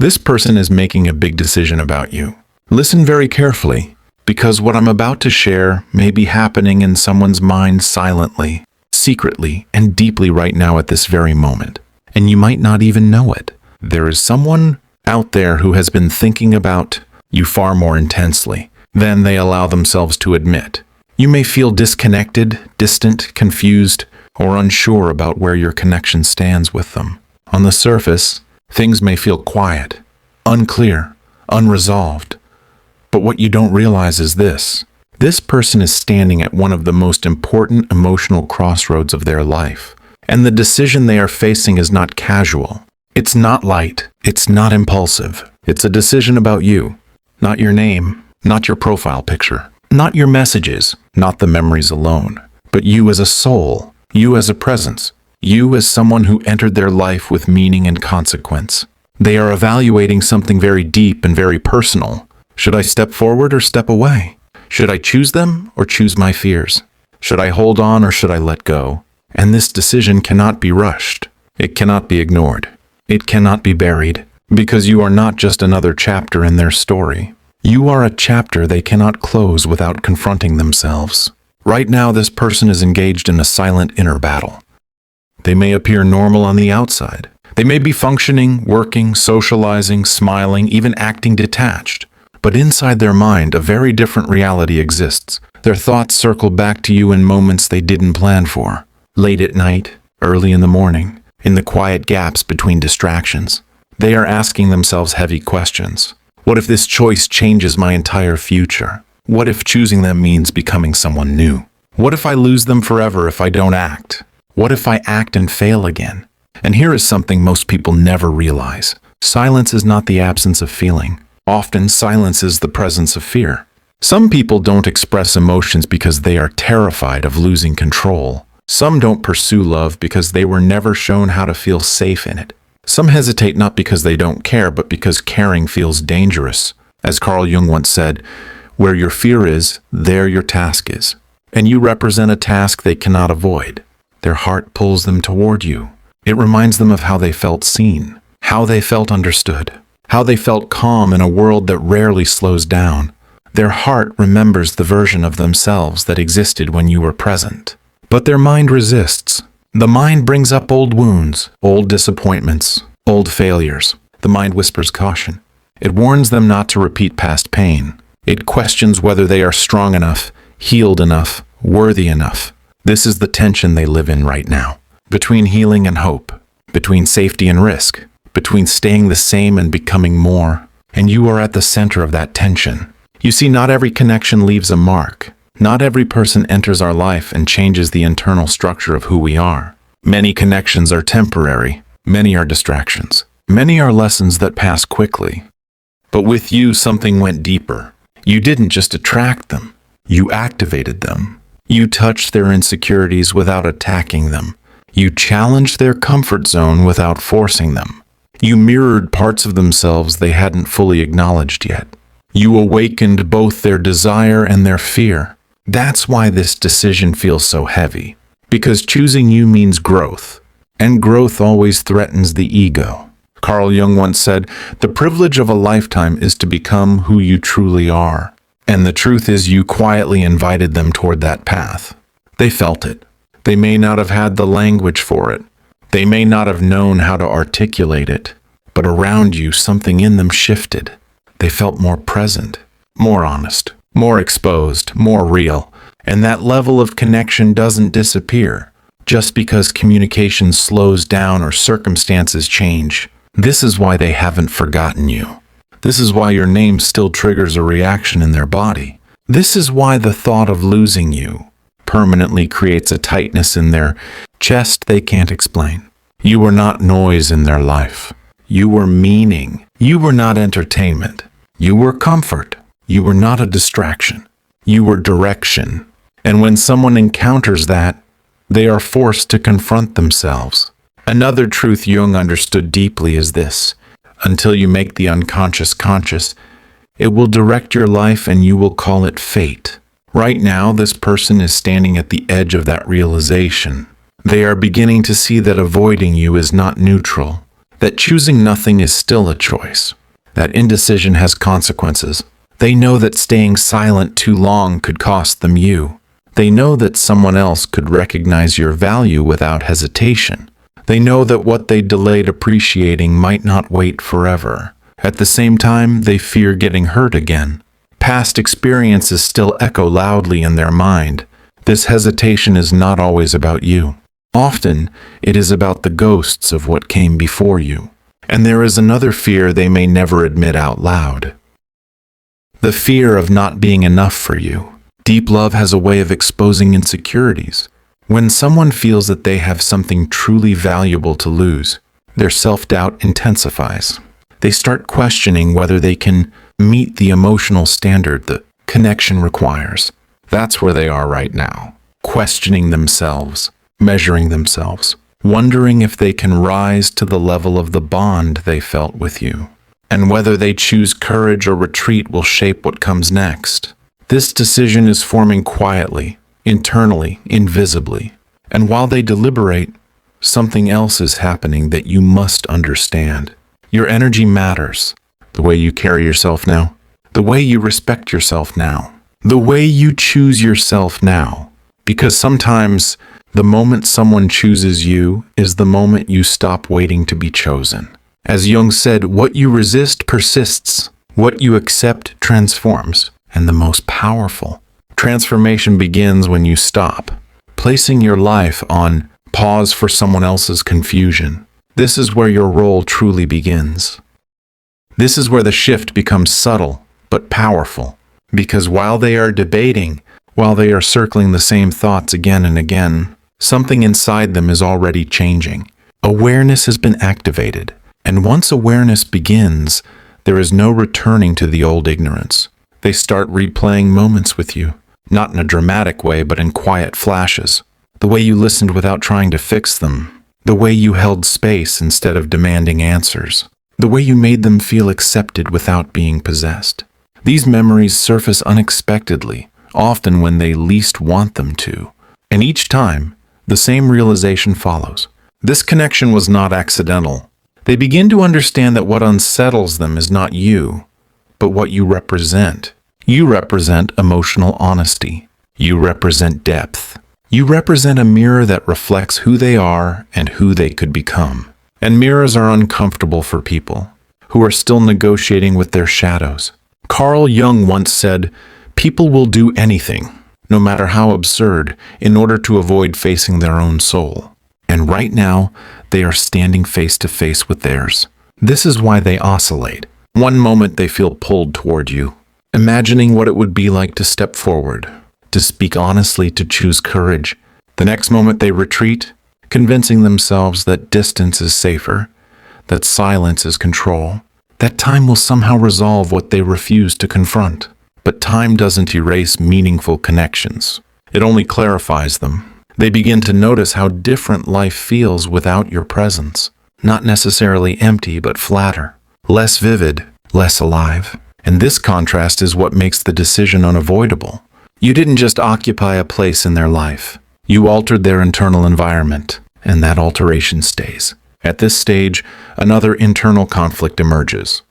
This person is making a big decision about you. Listen very carefully, because what I'm about to share may be happening in someone's mind silently, secretly, and deeply right now at this very moment. And you might not even know it. There is someone out there who has been thinking about you far more intensely than they allow themselves to admit. You may feel disconnected, distant, confused, or unsure about where your connection stands with them. On the surface, things may feel quiet, unclear, unresolved. But what you don't realize is this. This person is standing at one of the most important emotional crossroads of their life. And the decision they are facing is not casual. It's not light. It's not impulsive. It's a decision about you. Not your name, not your profile picture, not your messages, not the memories alone, but you as a soul, you as a presence, you as someone who entered their life with meaning and consequence. They are evaluating something very deep and very personal. Should I step forward or step away? Should I choose them or choose my fears? Should I hold on or should I let go? And this decision cannot be rushed. It cannot be ignored. It cannot be buried, because you are not just another chapter in their story. You are a chapter they cannot close without confronting themselves. Right now, this person is engaged in a silent inner battle. They may appear normal on the outside. They may be functioning, working, socializing, smiling, even acting detached. But inside their mind, a very different reality exists. Their thoughts circle back to you in moments they didn't plan for. Late at night, early in the morning, in the quiet gaps between distractions. They are asking themselves heavy questions. What if this choice changes my entire future? What if choosing them means becoming someone new? What if I lose them forever if I don't act? What if I act and fail again? And here is something most people never realize. Silence is not the absence of feeling. Often, silence is the presence of fear. Some people don't express emotions because they are terrified of losing control. Some don't pursue love because they were never shown how to feel safe in it. Some hesitate not because they don't care, but because caring feels dangerous. As Carl Jung once said, where your fear is, there your task is. And you represent a task they cannot avoid. Their heart pulls them toward you. It reminds them of how they felt seen, how they felt understood, how they felt calm in a world that rarely slows down. Their heart remembers the version of themselves that existed when you were present. But their mind resists. The mind brings up old wounds, old disappointments, old failures. The mind whispers caution. It warns them not to repeat past pain. It questions whether they are strong enough, healed enough, worthy enough. This is the tension they live in right now. Between healing and hope, between safety and risk, between staying the same and becoming more. And you are at the center of that tension. You see, not every connection leaves a mark. Not every person enters our life and changes the internal structure of who we are. Many connections are temporary. Many are distractions. Many are lessons that pass quickly. But with you, something went deeper. You didn't just attract them. You activated them. You touched their insecurities without attacking them. You challenged their comfort zone without forcing them. You mirrored parts of themselves they hadn't fully acknowledged yet. You awakened both their desire and their fear. That's why this decision feels so heavy. Because choosing you means growth. And growth always threatens the ego. Carl Jung once said, "The privilege of a lifetime is to become who you truly are." And the truth is, you quietly invited them toward that path. They felt it. They may not have had the language for it. They may not have known how to articulate it. But around you, something in them shifted. They felt more present, more honest, more exposed, more real. And that level of connection doesn't disappear just because communication slows down or circumstances change. This is why they haven't forgotten you. This is why your name still triggers a reaction in their body. This is why the thought of losing you permanently creates a tightness in their chest they can't explain. You were not noise in their life. You were meaning. You were not entertainment. You were comfort. You were not a distraction. You were direction. And when someone encounters that, they are forced to confront themselves. Another truth Jung understood deeply is this: until you make the unconscious conscious, it will direct your life and you will call it fate. Right now, this person is standing at the edge of that realization. They are beginning to see that avoiding you is not neutral. that choosing nothing is still a choice, that indecision has consequences. They know that staying silent too long could cost them you. They know that someone else could recognize your value without hesitation. They know that what they delayed appreciating might not wait forever. At the same time, they fear getting hurt again. Past experiences still echo loudly in their mind. This hesitation is not always about you. Often, it is about the ghosts of what came before you. And there is another fear they may never admit out loud. The fear of not being enough for you. Deep love has a way of exposing insecurities. When someone feels that they have something truly valuable to lose, their self-doubt intensifies. They start questioning whether they can meet the emotional standard the connection requires. That's where they are right now, questioning themselves, measuring themselves, wondering if they can rise to the level of the bond they felt with you. And whether they choose courage or retreat will shape what comes next. This decision is forming quietly, internally, invisibly. And while they deliberate, something else is happening that you must understand. Your energy matters. The way you carry yourself now. The way you respect yourself now. The way you choose yourself now. Because sometimes the moment someone chooses you is the moment you stop waiting to be chosen. As Jung said, what you resist persists. What you accept transforms. And the most powerful transformation begins when you stop, placing your life on pause for someone else's confusion. This is where your role truly begins. This is where the shift becomes subtle but powerful, because while they are debating, while they are circling the same thoughts again and again, something inside them is already changing. Awareness has been activated, and once awareness begins, there is no returning to the old ignorance. They start replaying moments with you, not in a dramatic way, but in quiet flashes. The way you listened without trying to fix them. The way you held space instead of demanding answers. The way you made them feel accepted without being possessed. These memories surface unexpectedly, often when they least want them to. And each time, the same realization follows. This connection was not accidental. They begin to understand that what unsettles them is not you, but what you represent. You represent emotional honesty. You represent depth. You represent a mirror that reflects who they are and who they could become. And mirrors are uncomfortable for people who are still negotiating with their shadows. Carl Jung once said, "People will do anything, no matter how absurd, in order to avoid facing their own soul." And right now, they are standing face to face with theirs. This is why they oscillate. One moment they feel pulled toward you, imagining what it would be like to step forward, to speak honestly, to choose courage. The next moment they retreat, convincing themselves that distance is safer, that silence is control, that time will somehow resolve what they refuse to confront. But time doesn't erase meaningful connections. It only clarifies them. They begin to notice how different life feels without your presence. Not necessarily empty, but flatter. Less vivid, less alive. And this contrast is what makes the decision unavoidable. You didn't just occupy a place in their life. You altered their internal environment, and that alteration stays. At this stage, another internal conflict emerges.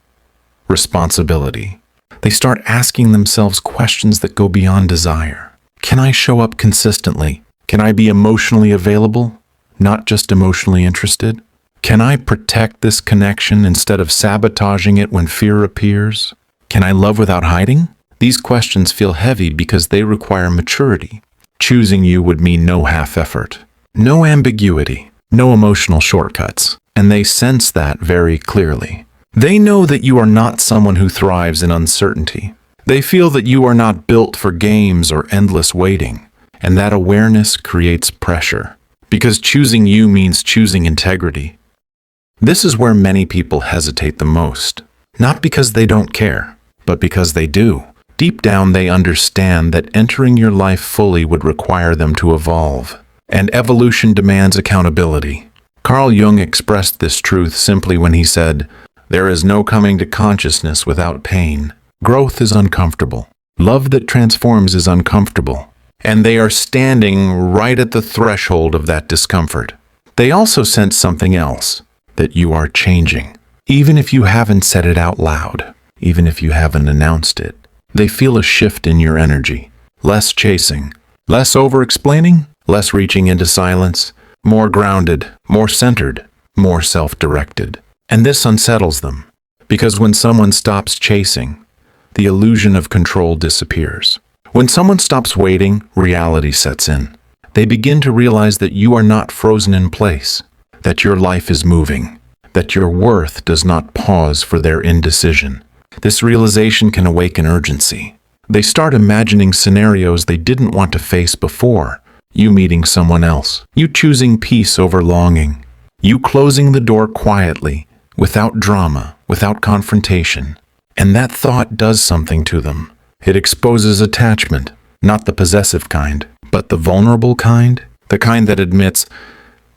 Responsibility. They start asking themselves questions that go beyond desire. Can I show up consistently? Can I be emotionally available, not just emotionally interested? Can I protect this connection instead of sabotaging it when fear appears? Can I love without hiding? These questions feel heavy because they require maturity. Choosing you would mean no half effort, no ambiguity, no emotional shortcuts, and they sense that very clearly. They know that you are not someone who thrives in uncertainty. They feel that you are not built for games or endless waiting, and that awareness creates pressure, because choosing you means choosing integrity. This is where many people hesitate the most, not because they don't care, but because they do. Deep down, they understand that entering your life fully would require them to evolve, and evolution demands accountability. Carl Jung expressed this truth simply when he said, "There is no coming to consciousness without pain. Growth is uncomfortable. Love that transforms is uncomfortable." And they are standing right at the threshold of that discomfort. They also sense something else. that you are changing. Even if you haven't said it out loud, even if you haven't announced it, they feel a shift in your energy. Less chasing, less over-explaining, less reaching into silence, more grounded, more centered, more self-directed. And this unsettles them, because when someone stops chasing, the illusion of control disappears. When someone stops waiting, reality sets in. They begin to realize that you are not frozen in place, that your life is moving, that your worth does not pause for their indecision. This realization can awaken urgency. They start imagining scenarios they didn't want to face before. You meeting someone else, you choosing peace over longing, you closing the door quietly, without drama, without confrontation. And that thought does something to them. It exposes attachment, not the possessive kind, but the vulnerable kind, the kind that admits,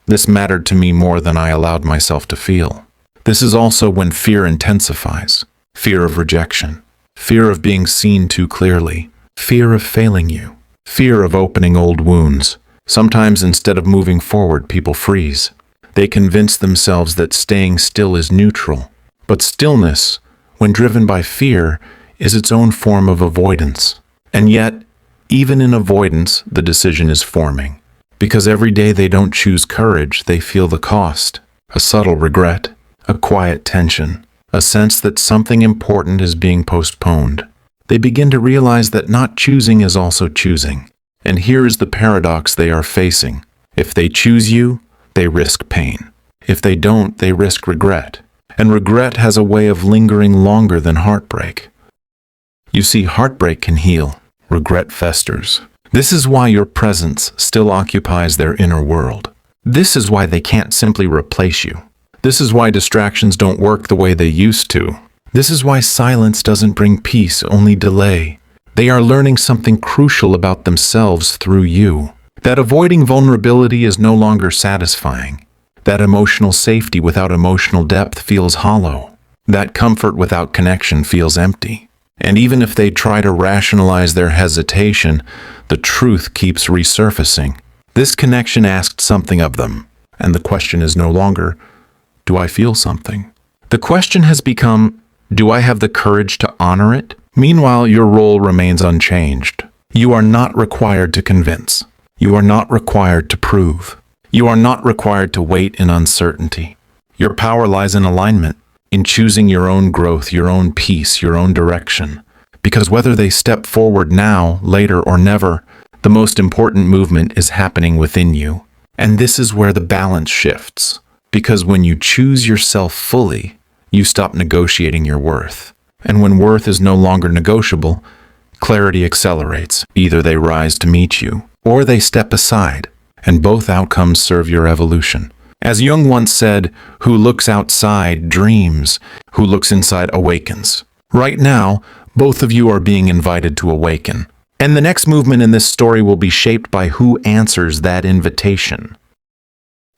this mattered to me more than I allowed myself to feel. This is also when fear intensifies. Fear of rejection, fear of being seen too clearly, fear of failing you, fear of opening old wounds. Sometimes instead of moving forward, people freeze. They convince themselves that staying still is neutral. But stillness, when driven by fear, is its own form of avoidance. And yet, even in avoidance, the decision is forming. Because every day they don't choose courage, they feel the cost. A subtle regret, a quiet tension, a sense that something important is being postponed. They begin to realize that not choosing is also choosing. And here is the paradox they are facing. If they choose you, they risk pain. If they don't, they risk regret. And regret has a way of lingering longer than heartbreak. You see, heartbreak can heal. Regret festers. This is why your presence still occupies their inner world. This is why they can't simply replace you. This is why distractions don't work the way they used to. This is why silence doesn't bring peace, only delay. They are learning something crucial about themselves through you. That avoiding vulnerability is no longer satisfying. That emotional safety without emotional depth feels hollow. That comfort without connection feels empty. And even if they try to rationalize their hesitation, the truth keeps resurfacing. This connection asked something of them, and the question is no longer, do I feel something? The question has become, do I have the courage to honor it? Meanwhile, your role remains unchanged. You are not required to convince. You are not required to prove. You are not required to wait in uncertainty. Your power lies in alignment, in choosing your own growth, your own peace, your own direction. Because whether they step forward now, later, or never, the most important movement is happening within you. And this is where the balance shifts. Because when you choose yourself fully, you stop negotiating your worth. And when worth is no longer negotiable, clarity accelerates. Either they rise to meet you, or they step aside, and both outcomes serve your evolution. As Jung once said, who looks outside dreams, who looks inside awakens. Right now, both of you are being invited to awaken. And the next movement in this story will be shaped by who answers that invitation.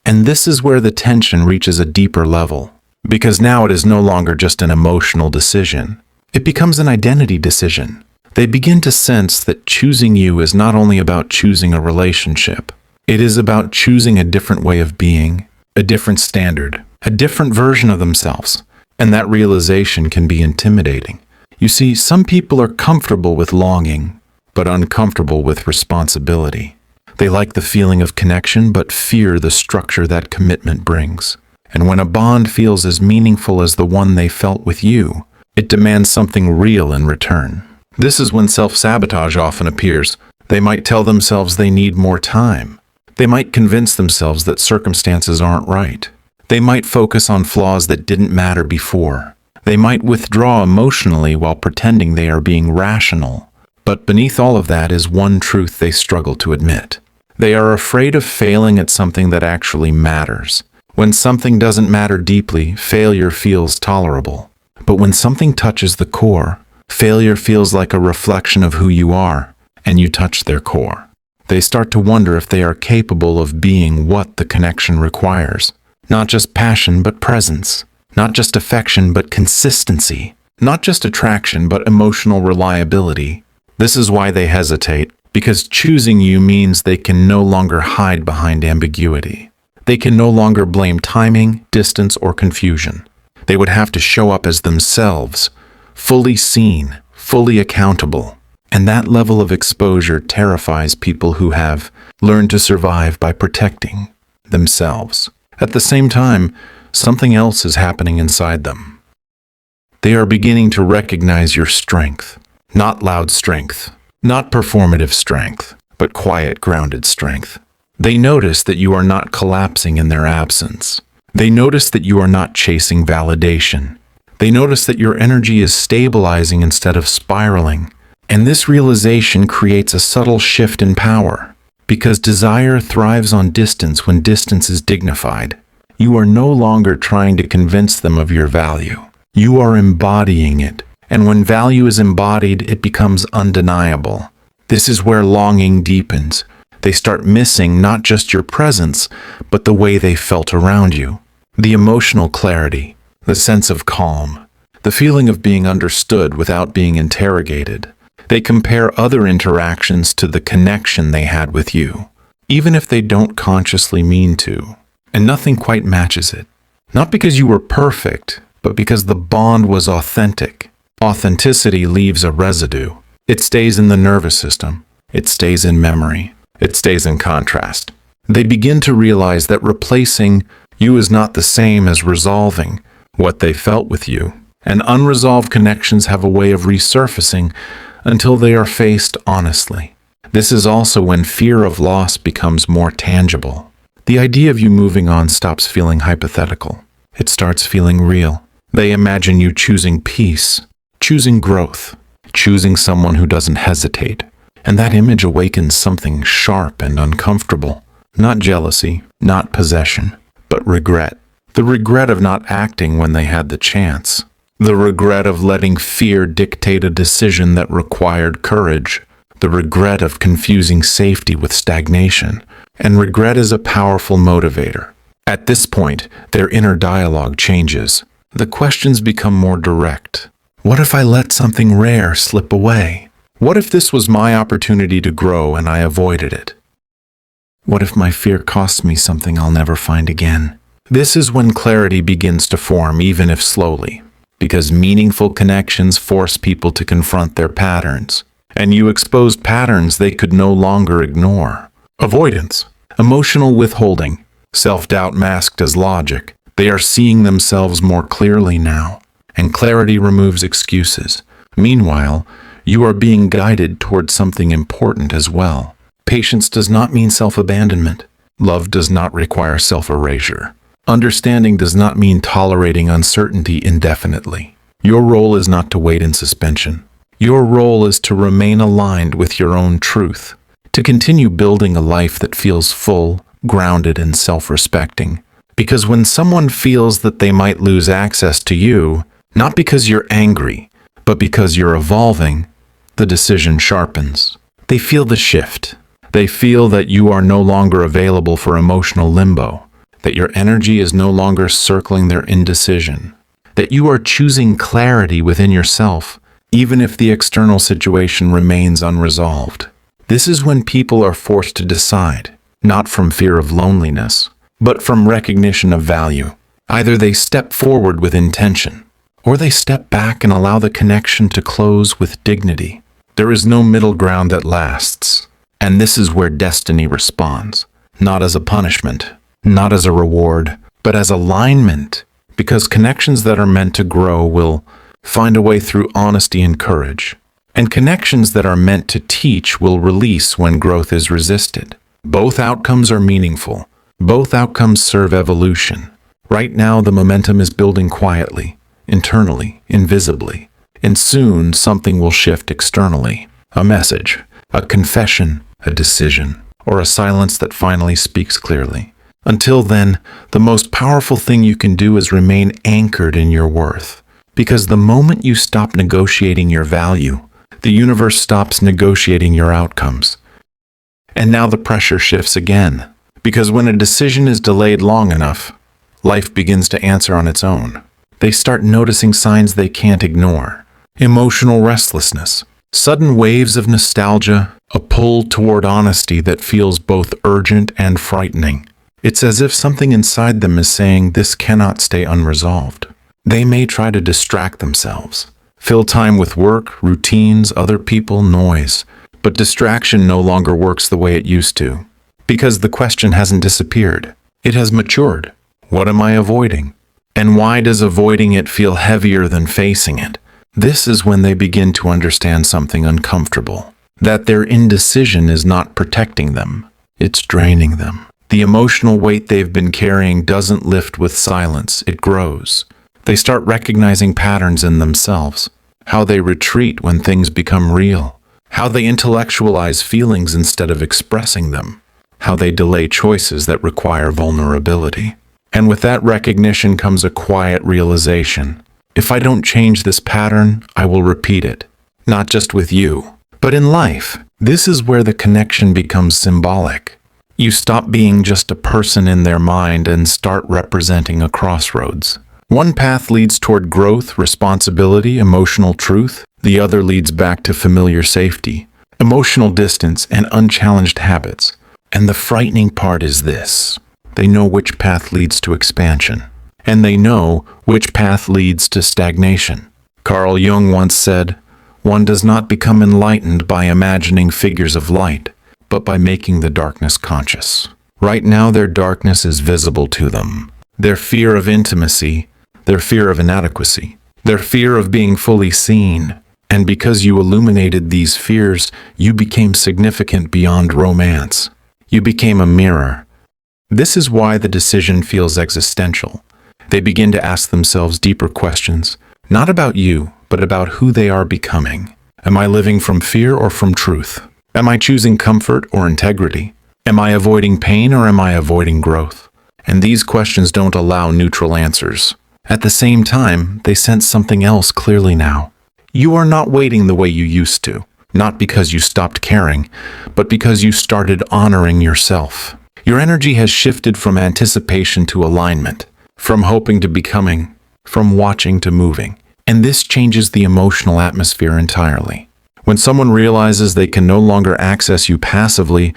And this is where the tension reaches a deeper level. Because now it is no longer just an emotional decision. It becomes an identity decision. They begin to sense that choosing you is not only about choosing a relationship. It is about choosing a different way of being, a different standard, a different version of themselves. And that realization can be intimidating. You see, some people are comfortable with longing, but uncomfortable with responsibility. They like the feeling of connection, but fear the structure that commitment brings. And when a bond feels as meaningful as the one they felt with you, it demands something real in return. This is when self-sabotage often appears. They might tell themselves they need more time. They might convince themselves that circumstances aren't right. They might focus on flaws that didn't matter before. They might withdraw emotionally while pretending they are being rational. But beneath all of that is one truth they struggle to admit. They are afraid of failing at something that actually matters. When something doesn't matter deeply, failure feels tolerable. But when something touches the core, failure feels like a reflection of who you are, and you touch their core. They start to wonder if they are capable of being what the connection requires. Not just passion, but presence. Not just affection, but consistency. Not just attraction, but emotional reliability. This is why they hesitate, because choosing you means they can no longer hide behind ambiguity. They can no longer blame timing, distance, or confusion. They would have to show up as themselves, fully seen, fully accountable. And that level of exposure terrifies people who have learned to survive by protecting themselves. At the same time, something else is happening inside them. They are beginning to recognize your strength, not loud strength, not performative strength, but quiet, grounded strength. They notice that you are not collapsing in their absence. They notice that you are not chasing validation. They notice that your energy is stabilizing instead of spiraling. And this realization creates a subtle shift in power. Because desire thrives on distance when distance is dignified. You are no longer trying to convince them of your value. You are embodying it. And when value is embodied, it becomes undeniable. This is where longing deepens. They start missing not just your presence, but the way they felt around you. The emotional clarity, the sense of calm, the feeling of being understood without being interrogated. They compare other interactions to the connection they had with you, even if they don't consciously mean to. And nothing quite matches it. Not because you were perfect, but because the bond was authentic. Authenticity leaves a residue. It stays in the nervous system. It stays in memory. It stays in contrast. They begin to realize that replacing you is not the same as resolving what they felt with you. And unresolved connections have a way of resurfacing until they are faced honestly. This is also when fear of loss becomes more tangible. The idea of you moving on stops feeling hypothetical. It starts feeling real. They imagine you choosing peace, choosing growth, choosing someone who doesn't hesitate. And that image awakens something sharp and uncomfortable. Not jealousy, not possession, but regret. The regret of not acting when they had the chance. The regret of letting fear dictate a decision that required courage. The regret of confusing safety with stagnation. And regret is a powerful motivator. At this point, their inner dialogue changes. The questions become more direct. What if I let something rare slip away? What if this was my opportunity to grow and I avoided it? What if my fear costs me something I'll never find again? This is when clarity begins to form, even if slowly. Because meaningful connections force people to confront their patterns. And you exposed patterns they could no longer ignore. Avoidance, emotional withholding, self-doubt masked as logic. They are seeing themselves more clearly now. And clarity removes excuses. Meanwhile, you are being guided towards something important as well. Patience does not mean self-abandonment. Love does not require self-erasure. Understanding does not mean tolerating uncertainty indefinitely. Your role is not to wait in suspension. Your role is to remain aligned with your own truth, to continue building a life that feels full, grounded, and self-respecting. Because when someone feels that they might lose access to you, not because you're angry, but because you're evolving, the decision sharpens. They feel the shift. They feel that you are no longer available for emotional limbo, that your energy is no longer circling their indecision, that you are choosing clarity within yourself, even if the external situation remains unresolved. This is when people are forced to decide, not from fear of loneliness, but from recognition of value. Either they step forward with intention, or they step back and allow the connection to close with dignity. There is no middle ground that lasts, and this is where destiny responds, not as a punishment, not as a reward, but as alignment, because connections that are meant to grow will find a way through honesty and courage, and connections that are meant to teach will release when growth is resisted. Both outcomes are meaningful. Both outcomes serve evolution. Right now, the momentum is building quietly, internally, invisibly, and soon something will shift externally. A message, a confession, a decision, or a silence that finally speaks clearly. Until then, the most powerful thing you can do is remain anchored in your worth. Because the moment you stop negotiating your value, the universe stops negotiating your outcomes. And now the pressure shifts again. Because when a decision is delayed long enough, life begins to answer on its own. They start noticing signs they can't ignore. Emotional restlessness, sudden waves of nostalgia, a pull toward honesty that feels both urgent and frightening. It's as if something inside them is saying this cannot stay unresolved. They may try to distract themselves, fill time with work, routines, other people, noise, but distraction no longer works the way it used to. Because the question hasn't disappeared. It has matured. What am I avoiding? And why does avoiding it feel heavier than facing it? This is when they begin to understand something uncomfortable. That their indecision is not protecting them. It's draining them. The emotional weight they've been carrying doesn't lift with silence, it grows. They start recognizing patterns in themselves. How they retreat when things become real. How they intellectualize feelings instead of expressing them. How they delay choices that require vulnerability. And with that recognition comes a quiet realization. If I don't change this pattern, I will repeat it. Not just with you, but in life. This is where the connection becomes symbolic. You stop being just a person in their mind and start representing a crossroads. One path leads toward growth, responsibility, emotional truth. The other leads back to familiar safety, emotional distance, and unchallenged habits. And the frightening part is this. They know which path leads to expansion. And they know which path leads to stagnation. Carl Jung once said, "One does not become enlightened by imagining figures of light, but by making the darkness conscious." Right now their darkness is visible to them. Their fear of intimacy, their fear of inadequacy, their fear of being fully seen. And because you illuminated these fears, you became significant beyond romance. You became a mirror. This is why the decision feels existential. They begin to ask themselves deeper questions, not about you, but about who they are becoming. Am I living from fear or from truth? Am I choosing comfort or integrity? Am I avoiding pain or am I avoiding growth? And these questions don't allow neutral answers. At the same time, they sense something else clearly now. You are not waiting the way you used to, not because you stopped caring, but because you started honoring yourself. Your energy has shifted from anticipation to alignment, from hoping to becoming, from watching to moving. And this changes the emotional atmosphere entirely. When someone realizes they can no longer access you passively,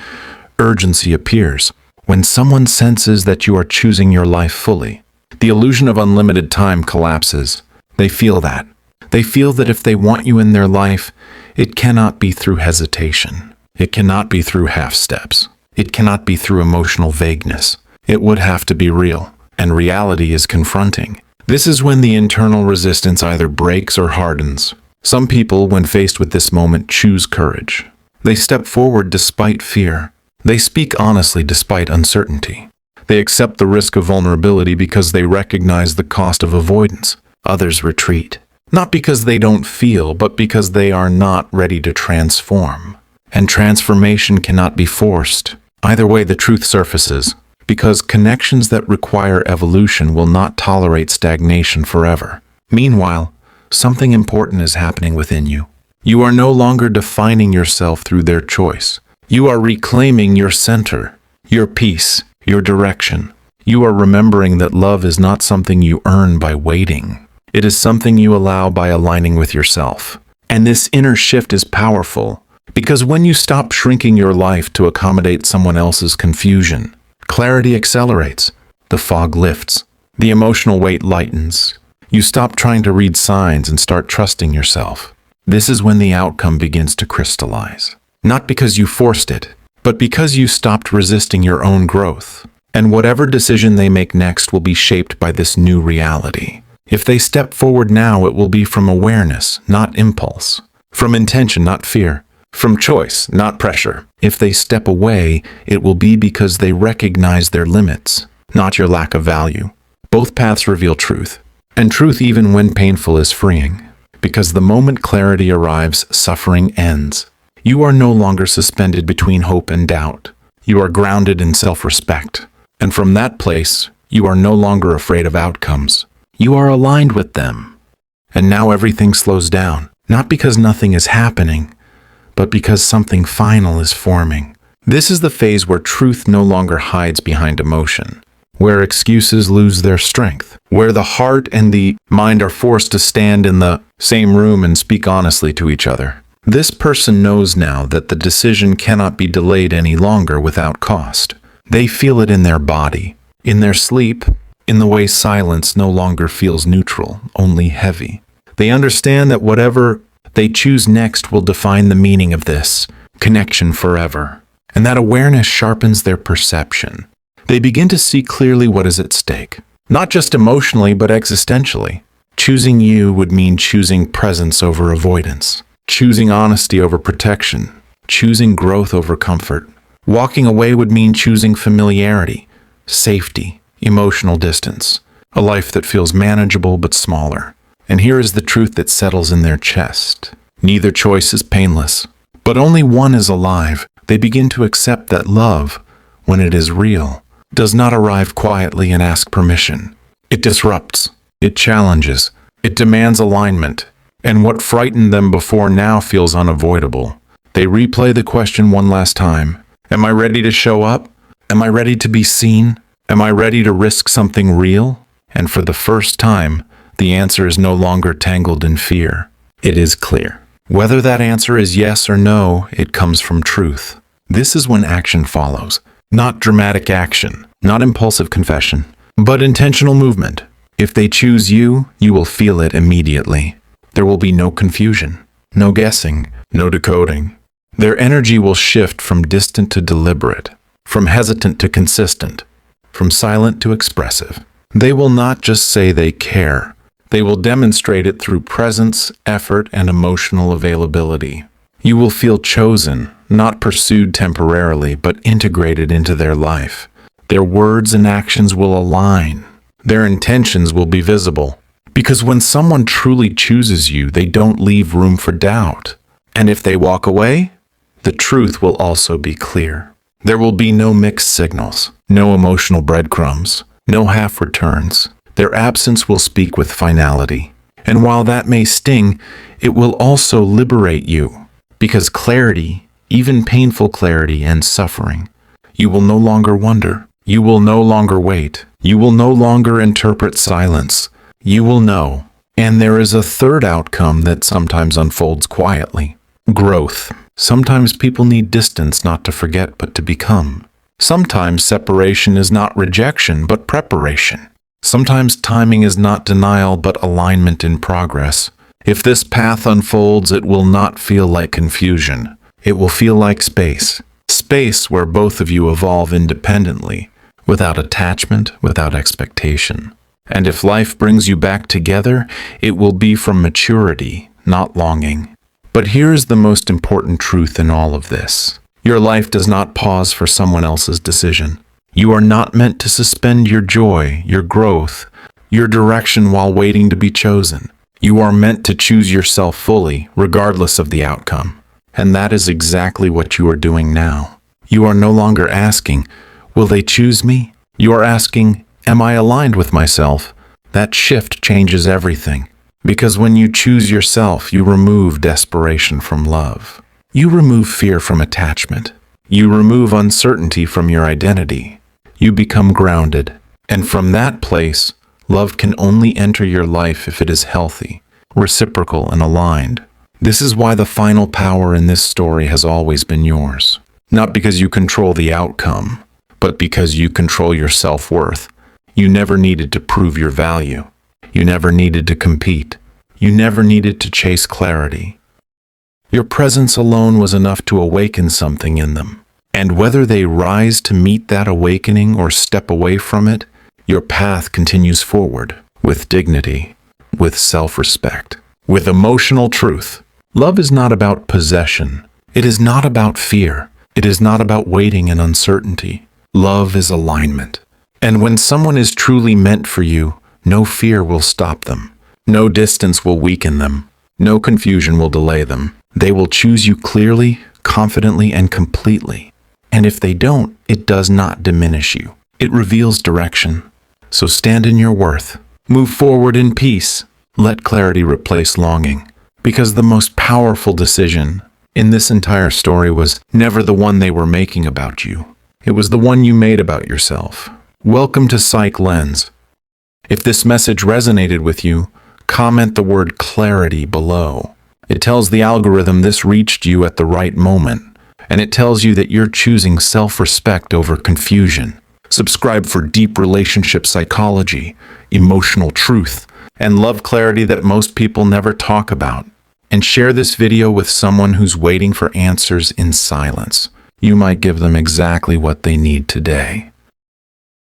urgency appears. When someone senses that you are choosing your life fully, the illusion of unlimited time collapses. They feel that. They feel that if they want you in their life, it cannot be through hesitation. It cannot be through half steps. It cannot be through emotional vagueness. It would have to be real. And reality is confronting. This is when the internal resistance either breaks or hardens. Some people, when faced with this moment, choose courage. They step forward despite fear. They speak honestly despite uncertainty. They accept the risk of vulnerability because they recognize the cost of avoidance. Others retreat. Not because they don't feel, but because they are not ready to transform. And transformation cannot be forced. Either way, the truth surfaces. Because connections that require evolution will not tolerate stagnation forever. Meanwhile, something important is happening within you. You are no longer defining yourself through their choice. You are reclaiming your center, your peace, your direction. You are remembering that love is not something you earn by waiting. It is something you allow by aligning with yourself. And this inner shift is powerful, because when you stop shrinking your life to accommodate someone else's confusion, clarity accelerates, the fog lifts, the emotional weight lightens. You stop trying to read signs and start trusting yourself. This is when the outcome begins to crystallize. Not because you forced it, but because you stopped resisting your own growth. And whatever decision they make next will be shaped by this new reality. If they step forward now, it will be from awareness, not impulse. From intention, not fear. From choice, not pressure. If they step away, it will be because they recognize their limits, not your lack of value. Both paths reveal truth. And truth, even when painful, is freeing. Because the moment clarity arrives, suffering ends. You are no longer suspended between hope and doubt. You are grounded in self-respect. And from that place, you are no longer afraid of outcomes. You are aligned with them. And now everything slows down, not because nothing is happening, but because something final is forming. This is the phase where truth no longer hides behind emotion, where excuses lose their strength, where the heart and the mind are forced to stand in the same room and speak honestly to each other. This person knows now that the decision cannot be delayed any longer without cost. They feel it in their body, in their sleep, in the way silence no longer feels neutral, only heavy. They understand that whatever they choose next will define the meaning of this connection forever, and that awareness sharpens their perception. They begin to see clearly what is at stake, not just emotionally but existentially. Choosing you would mean choosing presence over avoidance, choosing honesty over protection, choosing growth over comfort. Walking away would mean choosing familiarity, safety, emotional distance, a life that feels manageable but smaller. And here is the truth that settles in their chest. Neither choice is painless, but only one is alive. They begin to accept that love, when it is real, does not arrive quietly and ask permission. It disrupts, it challenges, it demands alignment, and what frightened them before now feels unavoidable. They replay the question one last time. Am I ready to show up? Am I ready to be seen? Am I ready to risk something real? And for the first time, the answer is no longer tangled in fear. It is clear. Whether that answer is yes or no, it comes from truth. This is when action follows. Not dramatic action, not impulsive confession, but intentional movement. If they choose you, you will feel it immediately. There will be no confusion, no guessing, no decoding. Their energy will shift from distant to deliberate, from hesitant to consistent, from silent to expressive. They will not just say they care. They will demonstrate it through presence, effort, and emotional availability. You will feel chosen, not pursued temporarily, but integrated into their life. Their words and actions will align. Their intentions will be visible. Because when someone truly chooses you, they don't leave room for doubt. And if they walk away, the truth will also be clear. There will be no mixed signals, no emotional breadcrumbs, no half returns. Their absence will speak with finality. And while that may sting, it will also liberate you. Because clarity, even painful clarity, ends suffering. You will no longer wonder. You will no longer wait. You will no longer interpret silence. You will know. And there is a third outcome that sometimes unfolds quietly. Growth. Sometimes people need distance not to forget but to become. Sometimes separation is not rejection but preparation. Sometimes timing is not denial but alignment in progress. If this path unfolds, it will not feel like confusion. It will feel like space. Space where both of you evolve independently, without attachment, without expectation. And if life brings you back together, it will be from maturity, not longing. But here is the most important truth in all of this. Your life does not pause for someone else's decision. You are not meant to suspend your joy, your growth, your direction while waiting to be chosen. You are meant to choose yourself fully, regardless of the outcome. And that is exactly what you are doing now. You are no longer asking, will they choose me? You are asking, am I aligned with myself? That shift changes everything. Because when you choose yourself, you remove desperation from love. You remove fear from attachment. You remove uncertainty from your identity. You become grounded. And from that place, love can only enter your life if it is healthy, reciprocal, and aligned. This is why the final power in this story has always been yours. Not because you control the outcome, but because you control your self-worth. You never needed to prove your value. You never needed to compete. You never needed to chase clarity. Your presence alone was enough to awaken something in them. And whether they rise to meet that awakening or step away from it, your path continues forward with dignity, with self-respect, with emotional truth. Love is not about possession. It is not about fear. It is not about waiting and uncertainty. Love is alignment. And when someone is truly meant for you, no fear will stop them. No distance will weaken them. No confusion will delay them. They will choose you clearly, confidently, and completely. And if they don't, it does not diminish you. It reveals direction. So stand in your worth. Move forward in peace. Let clarity replace longing. Because the most powerful decision in this entire story was never the one they were making about you. It was the one you made about yourself. Welcome to Psych Lens. If this message resonated with you, comment the word clarity below. It tells the algorithm this reached you at the right moment, and it tells you that you're choosing self-respect over confusion. Subscribe for deep relationship psychology, emotional truth, and love clarity that most people never talk about. And share this video with someone who's waiting for answers in silence. You might give them exactly what they need today.